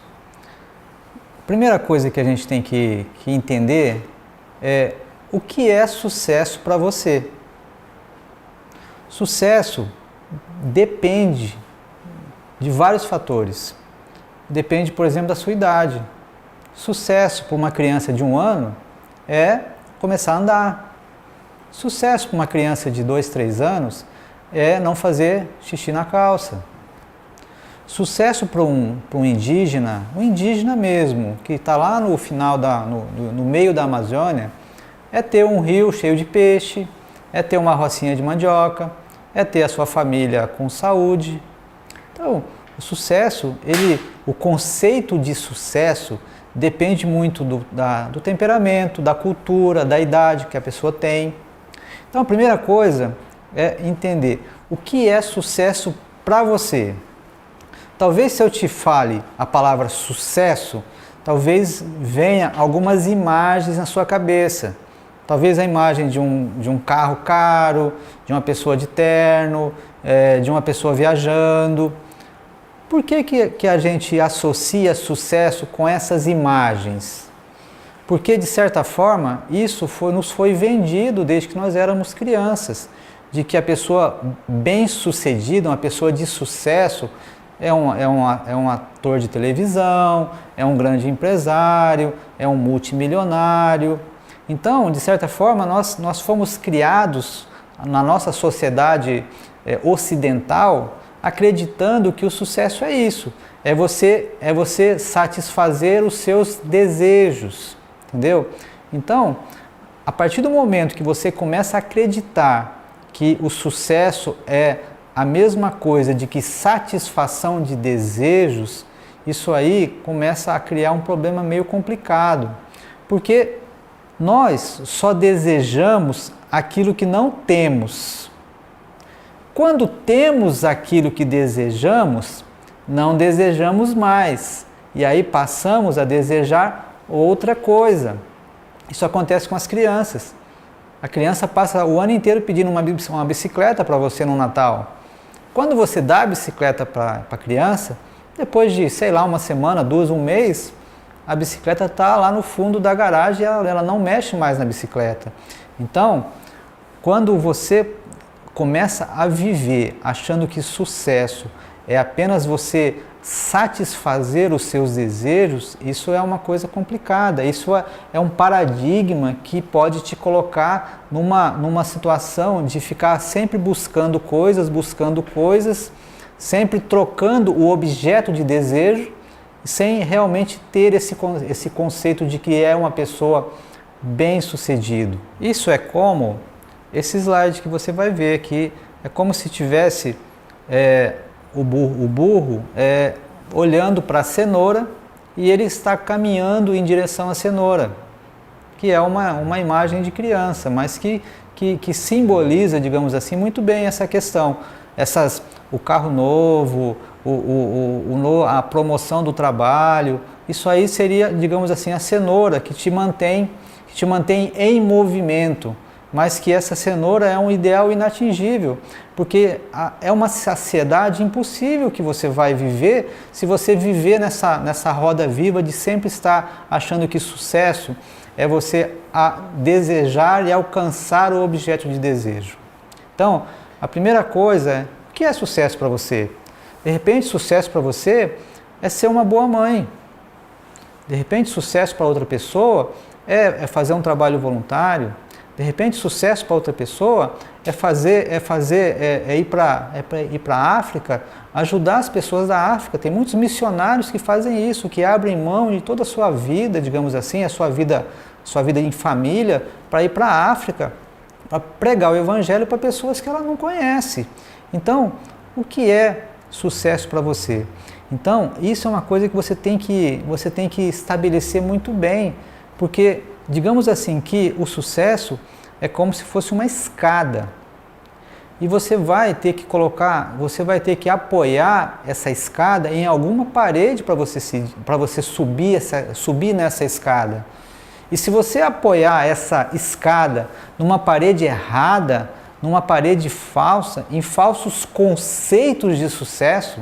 Speaker 2: a primeira coisa que a gente tem que entender é o que é sucesso para você. Sucesso depende de vários fatores. Depende, por exemplo, da sua idade. Sucesso para uma criança de 1 ano é começar a andar. Sucesso para uma criança de 2, 3 anos é não fazer xixi na calça. Sucesso para um indígena, um indígena mesmo, que está lá no final, no meio da Amazônia, é ter um rio cheio de peixe, é ter uma rocinha de mandioca, é ter a sua família com saúde. Então, o sucesso, o conceito de sucesso depende muito do temperamento, da cultura, da idade que a pessoa tem. Então, a primeira coisa é entender o que é sucesso para você. Talvez se eu te fale a palavra sucesso, talvez venha algumas imagens na sua cabeça. Talvez a imagem de um carro caro, de uma pessoa de terno, de uma pessoa viajando. Por que a gente associa sucesso com essas imagens? Porque, de certa forma, isso nos foi vendido desde que nós éramos crianças, de que a pessoa bem-sucedida, uma pessoa de sucesso, é um ator de televisão, é um grande empresário, é um multimilionário. Então, de certa forma, nós fomos criados na nossa sociedade ocidental acreditando que o sucesso é isso, é você satisfazer os seus desejos, entendeu? Então, a partir do momento que você começa a acreditar que o sucesso é a mesma coisa de que satisfação de desejos, isso aí começa a criar um problema meio complicado, porque nós só desejamos aquilo que não temos. Quando temos aquilo que desejamos, não desejamos mais, e aí passamos a desejar outra coisa. Isso acontece com as crianças. A criança passa o ano inteiro pedindo uma bicicleta para você no Natal. Quando você dá a bicicleta para a criança, depois de, sei lá, uma semana, 2, um mês, a bicicleta está lá no fundo da garagem e ela não mexe mais na bicicleta. Então, quando você começa a viver achando que sucesso é apenas você satisfazer os seus desejos, isso é uma coisa complicada, isso é um paradigma que pode te colocar numa situação de ficar sempre buscando coisas, sempre trocando o objeto de desejo, sem realmente ter esse conceito de que é uma pessoa bem-sucedido. Isso é como esse slide que você vai ver aqui, é como se tivesse o burro olhando para a cenoura e ele está caminhando em direção à cenoura, que é uma imagem de criança, mas que simboliza, digamos assim, muito bem essa questão. O carro novo, a promoção do trabalho, isso aí seria, digamos assim, a cenoura que te mantém em movimento, mas que essa cenoura é um ideal inatingível, porque é uma saciedade impossível que você vai viver se você viver nessa roda viva de sempre estar achando que sucesso é você desejar e alcançar o objeto de desejo. Então, a primeira coisa é: o que é sucesso para você? De repente, sucesso para você é ser uma boa mãe. De repente, sucesso para outra pessoa é fazer um trabalho voluntário. De repente, sucesso para outra pessoa é ir para a África, ajudar as pessoas da África. Tem muitos missionários que fazem isso, que abrem mão de toda a sua vida, digamos assim, a sua vida em família, para ir para a África, para pregar o Evangelho para pessoas que ela não conhece. Então, o que é sucesso para você? Então, isso é uma coisa que você tem que estabelecer muito bem, porque digamos assim que o sucesso é como se fosse uma escada. E você vai ter que apoiar essa escada em alguma parede para você subir nessa escada. E se você apoiar essa escada numa parede errada, numa parede falsa, em falsos conceitos de sucesso,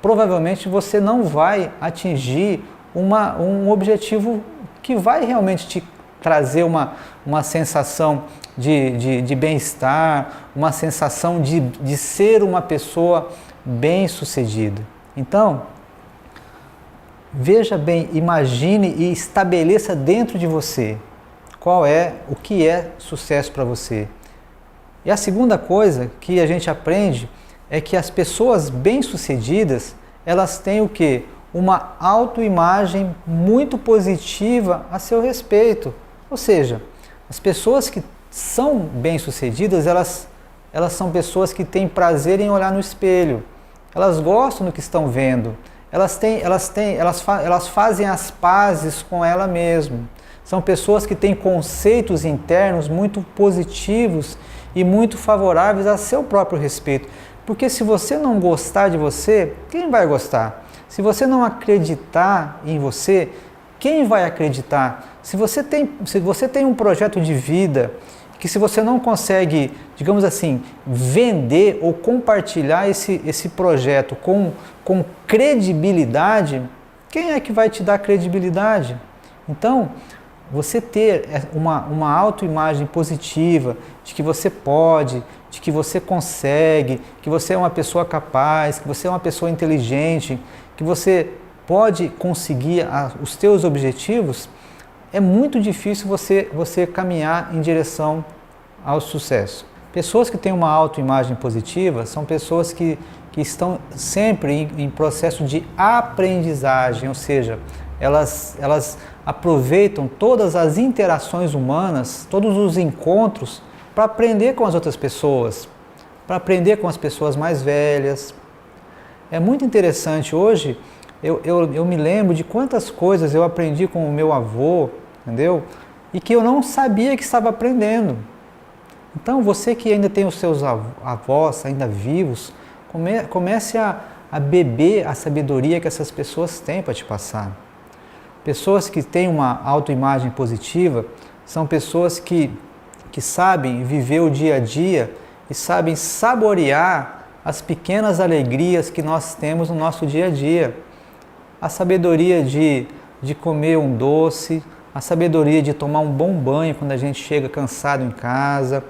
Speaker 2: provavelmente você não vai atingir um objetivo que vai realmente te trazer uma sensação de bem-estar, uma sensação de ser uma pessoa bem-sucedida. Então, veja bem, imagine e estabeleça dentro de você o que é sucesso para você. E a segunda coisa que a gente aprende é que as pessoas bem-sucedidas, elas têm o quê? Uma autoimagem muito positiva a seu respeito. Ou seja, as pessoas que são bem-sucedidas, elas são pessoas que têm prazer em olhar no espelho. Elas gostam do que estão vendo. Elas fazem as pazes com ela mesma. São pessoas que têm conceitos internos muito positivos e muito favoráveis a seu próprio respeito. Porque se você não gostar de você, quem vai gostar? Se você não acreditar em você, quem vai acreditar? Se você tem um projeto de vida que, se você não consegue, digamos assim, vender ou compartilhar esse projeto com credibilidade, quem é que vai te dar credibilidade? Então, você ter uma autoimagem positiva de que você pode, de que você consegue, que você é uma pessoa capaz, que você é uma pessoa inteligente, que você pode conseguir os teus objetivos, é muito difícil você caminhar em direção ao sucesso. Pessoas que têm uma autoimagem positiva são pessoas que estão sempre em processo de aprendizagem, ou seja, elas aproveitam todas as interações humanas, todos os encontros, para aprender com as outras pessoas, para aprender com as pessoas mais velhas. É muito interessante hoje eu me lembro de quantas coisas eu aprendi com o meu avô, entendeu? E que eu não sabia que estava aprendendo. Então, você que ainda tem os seus avós ainda vivos, comece a beber a sabedoria que essas pessoas têm para te passar. Pessoas que têm uma autoimagem positiva são pessoas que sabem viver o dia a dia e sabem saborear as pequenas alegrias que nós temos no nosso dia a dia. A sabedoria de comer um doce, a sabedoria de tomar um bom banho quando a gente chega cansado em casa,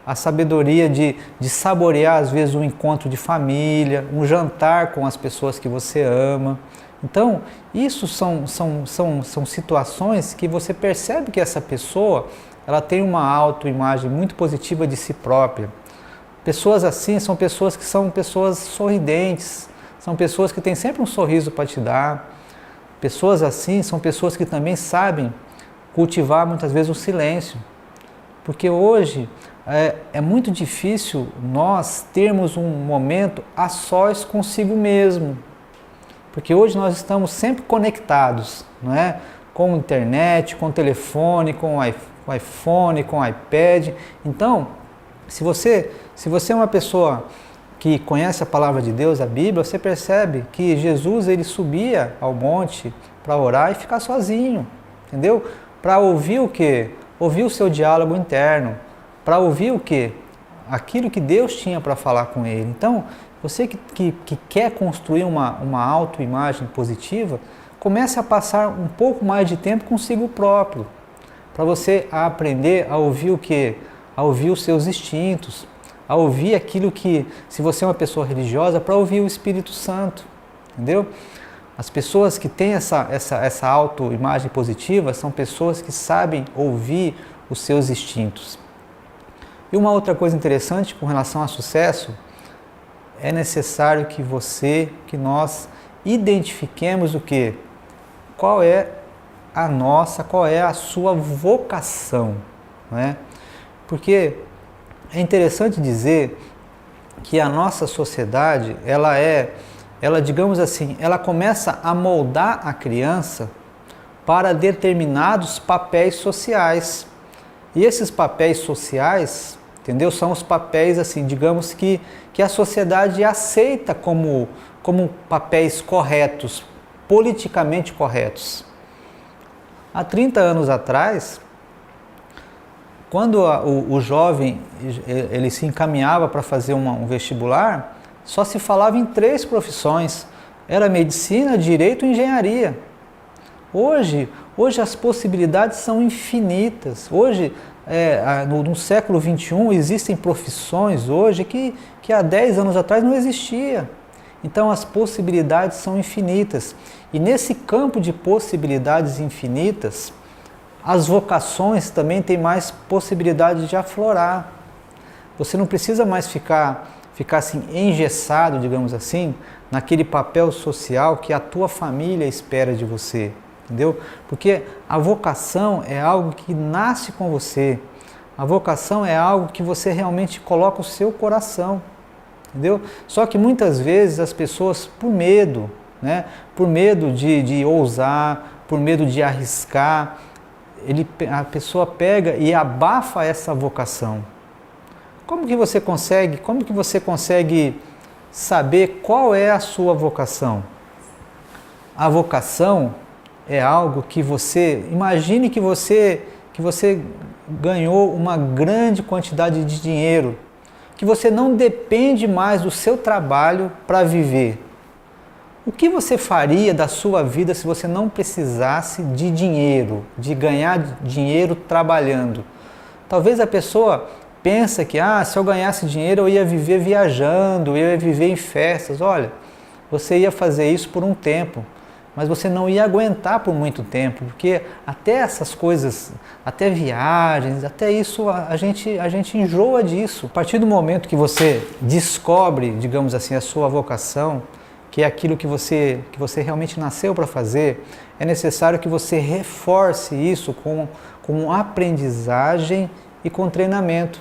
Speaker 2: a sabedoria de saborear às vezes um encontro de família, um jantar com as pessoas que você ama. Então, isso são situações que você percebe que essa pessoa ela tem uma autoimagem muito positiva de si própria. Pessoas assim são pessoas que são pessoas sorridentes, são pessoas que têm sempre um sorriso para te dar. Pessoas assim são pessoas que também sabem cultivar muitas vezes o silêncio. Porque hoje é muito difícil nós termos um momento a sós consigo mesmo. Porque hoje nós estamos sempre conectados, não é? Com a internet, com o telefone, com o iPhone, com o iPad. Então, se você é uma pessoa que conhece a palavra de Deus, a Bíblia, você percebe que Jesus ele subia ao monte para orar e ficar sozinho, entendeu? Para ouvir o quê? Ouvir o seu diálogo interno, para ouvir o quê? Aquilo que Deus tinha para falar com ele. Então, você que quer construir uma autoimagem positiva, comece a passar um pouco mais de tempo consigo próprio, para você aprender a ouvir o quê? A ouvir os seus instintos, a ouvir aquilo que, se você é uma pessoa religiosa, para ouvir o Espírito Santo, entendeu? As pessoas que têm essa autoimagem positiva são pessoas que sabem ouvir os seus instintos. E uma outra coisa interessante com relação a sucesso, é necessário que nós identifiquemos o quê? Qual é a sua vocação, não é? Porque é interessante dizer que a nossa sociedade, digamos assim, ela começa a moldar a criança para determinados papéis sociais. E esses papéis sociais, entendeu? São os papéis, assim, digamos que a sociedade aceita como papéis corretos, politicamente corretos. Há 30 anos atrás, quando o jovem ele se encaminhava para fazer um vestibular, só se falava em 3 profissões. Era medicina, direito e engenharia. Hoje as possibilidades são infinitas. Hoje, no século XXI, existem profissões hoje que há 10 anos atrás não existia. Então as possibilidades são infinitas. E nesse campo de possibilidades infinitas, as vocações também têm mais possibilidade de aflorar. Você não precisa mais ficar assim engessado, digamos assim, naquele papel social que a tua família espera de você, entendeu? Porque a vocação é algo que nasce com você. A vocação é algo que você realmente coloca o seu coração, entendeu? Só que muitas vezes as pessoas, por medo, né? Por medo de ousar, por medo de arriscar, a pessoa pega e abafa essa vocação. Como que você consegue saber qual é a sua vocação? A vocação é algo que imagine que você ganhou uma grande quantidade de dinheiro, que você não depende mais do seu trabalho para viver. O que você faria da sua vida se você não precisasse de dinheiro, de ganhar dinheiro trabalhando? Talvez a pessoa pense que se eu ganhasse dinheiro eu ia viver viajando, eu ia viver em festas. Olha, você ia fazer isso por um tempo, mas você não ia aguentar por muito tempo, porque até essas coisas, até viagens, até isso a gente enjoa disso. A partir do momento que você descobre, digamos assim, a sua vocação, que é aquilo que você realmente nasceu para fazer, é necessário que você reforce isso com aprendizagem e com treinamento.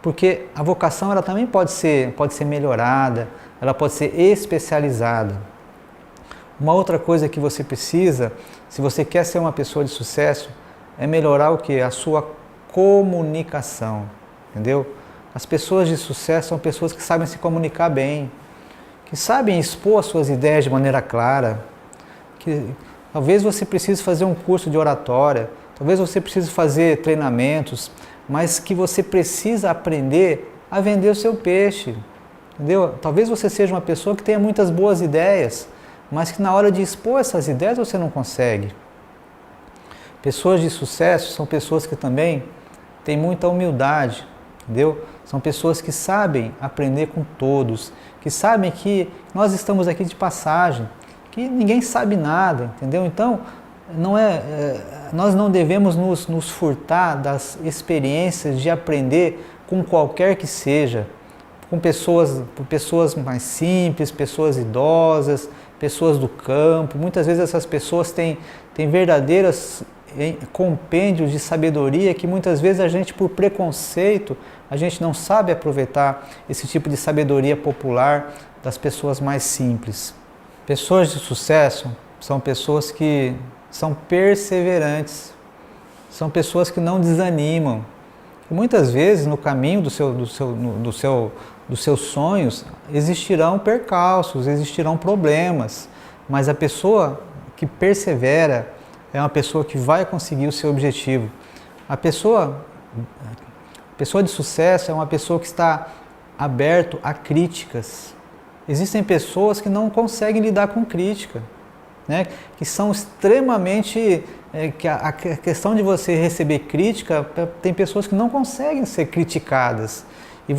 Speaker 2: Porque a vocação ela também pode ser melhorada, ela pode ser especializada. Uma outra coisa que você precisa, se você quer ser uma pessoa de sucesso, é melhorar o quê? A sua comunicação, entendeu? As pessoas de sucesso são pessoas que sabem se comunicar bem, que sabem expor as suas ideias de maneira clara, que talvez você precise fazer um curso de oratória, talvez você precise fazer treinamentos, mas que você precisa aprender a vender o seu peixe, entendeu? Talvez você seja uma pessoa que tenha muitas boas ideias, mas que na hora de expor essas ideias você não consegue. Pessoas de sucesso são pessoas que também têm muita humildade, entendeu? São pessoas que sabem aprender com todos, que sabem que nós estamos aqui de passagem, que ninguém sabe nada, entendeu? Então, nós não devemos nos furtar das experiências de aprender com qualquer que seja, com pessoas mais simples, pessoas idosas, pessoas do campo. Muitas vezes essas pessoas têm verdadeiras compêndios de sabedoria que muitas vezes a gente, por preconceito, a gente não sabe aproveitar esse tipo de sabedoria popular das pessoas mais simples. Pessoas de sucesso são pessoas que são perseverantes, são pessoas que não desanimam. E muitas vezes no caminho dos seus sonhos existirão percalços, existirão problemas, mas a pessoa que persevera é uma pessoa que vai conseguir o seu objetivo. A pessoa de sucesso é uma pessoa que está aberto a críticas. Existem pessoas que não conseguem lidar com crítica, né? Que são extremamente... que a questão de você receber crítica, tem pessoas que não conseguem ser criticadas. E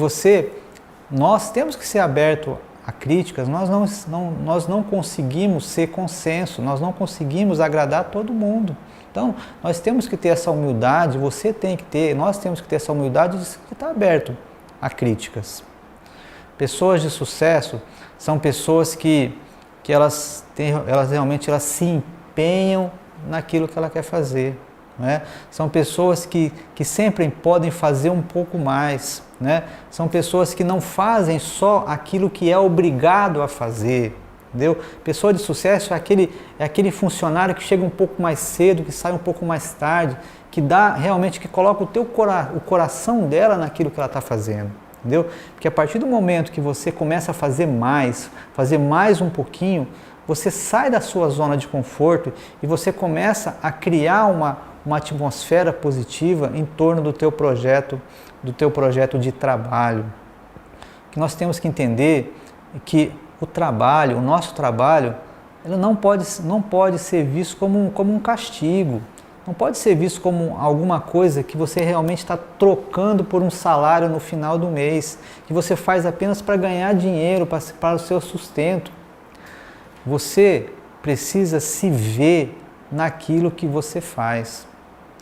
Speaker 2: nós temos que ser abertos a críticas, nós não conseguimos ser consenso, nós não conseguimos agradar todo mundo. Então, nós temos que ter essa humildade, nós temos que ter essa humildade de estar aberto a críticas. Pessoas de sucesso são pessoas que elas realmente se empenham naquilo que ela quer fazer, né? São pessoas que sempre podem fazer um pouco mais, né? São pessoas que não fazem só aquilo que é obrigado a fazer, entendeu? Pessoa de sucesso é aquele funcionário que chega um pouco mais cedo, que sai um pouco mais tarde, que coloca o coração dela naquilo que ela está fazendo, entendeu? Porque a partir do momento que você começa a fazer mais um pouquinho, você sai da sua zona de conforto e você começa a criar uma atmosfera positiva em torno do teu projeto de trabalho. Que nós temos que entender que o nosso trabalho, ele não pode ser visto como um castigo, não pode ser visto como alguma coisa que você realmente está trocando por um salário no final do mês, que você faz apenas para ganhar dinheiro, para o seu sustento. Você precisa se ver naquilo que você faz,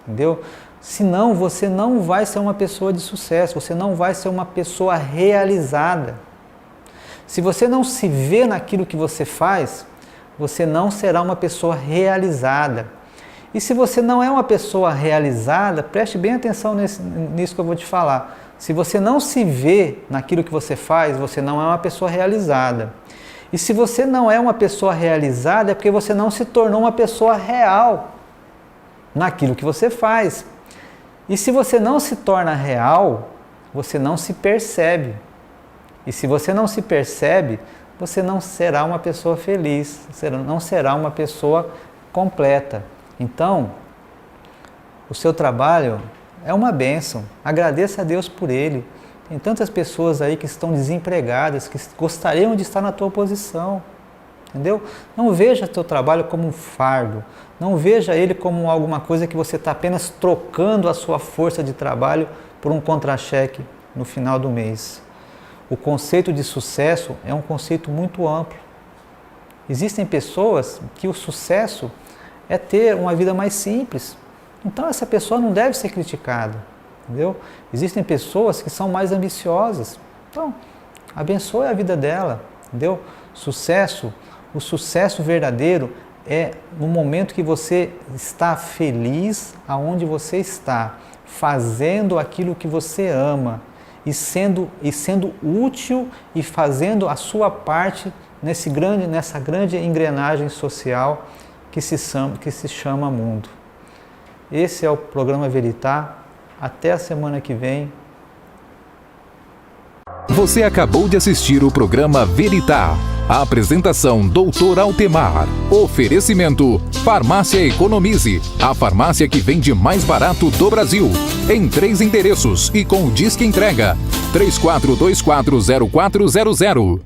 Speaker 2: entendeu? Senão você não vai ser uma pessoa de sucesso, você não vai ser uma pessoa realizada. Se você não se vê naquilo que você faz, você não será uma pessoa realizada. E se você não é uma pessoa realizada, preste bem atenção nisso que eu vou te falar. Se você não se vê naquilo que você faz, você não é uma pessoa realizada. E se você não é uma pessoa realizada, é porque você não se tornou uma pessoa real naquilo que você faz. E se você não se torna real, você não se percebe. E se você não se percebe, você não será uma pessoa feliz, não será uma pessoa completa. Então, o seu trabalho é uma bênção. Agradeça a Deus por ele. Tem tantas pessoas aí que estão desempregadas, que gostariam de estar na tua posição, entendeu? Não veja teu trabalho como um fardo, não veja ele como alguma coisa que você está apenas trocando a sua força de trabalho por um contra-cheque no final do mês. O conceito de sucesso é um conceito muito amplo. Existem pessoas que o sucesso é ter uma vida mais simples, então essa pessoa não deve ser criticada. Entendeu? Existem pessoas que são mais ambiciosas, então abençoe a vida dela, entendeu? O sucesso verdadeiro é no momento que você está feliz aonde você está, fazendo aquilo que você ama e sendo útil e fazendo a sua parte nessa grande engrenagem social que se chama mundo. Esse é o programa Veritá. Até a semana que vem.
Speaker 1: Você acabou de assistir o programa Veritá. A apresentação Dr. Altemar. Oferecimento Farmácia Economize, a farmácia que vende mais barato do Brasil. Em 3 endereços e com o Disque Entrega 34240400.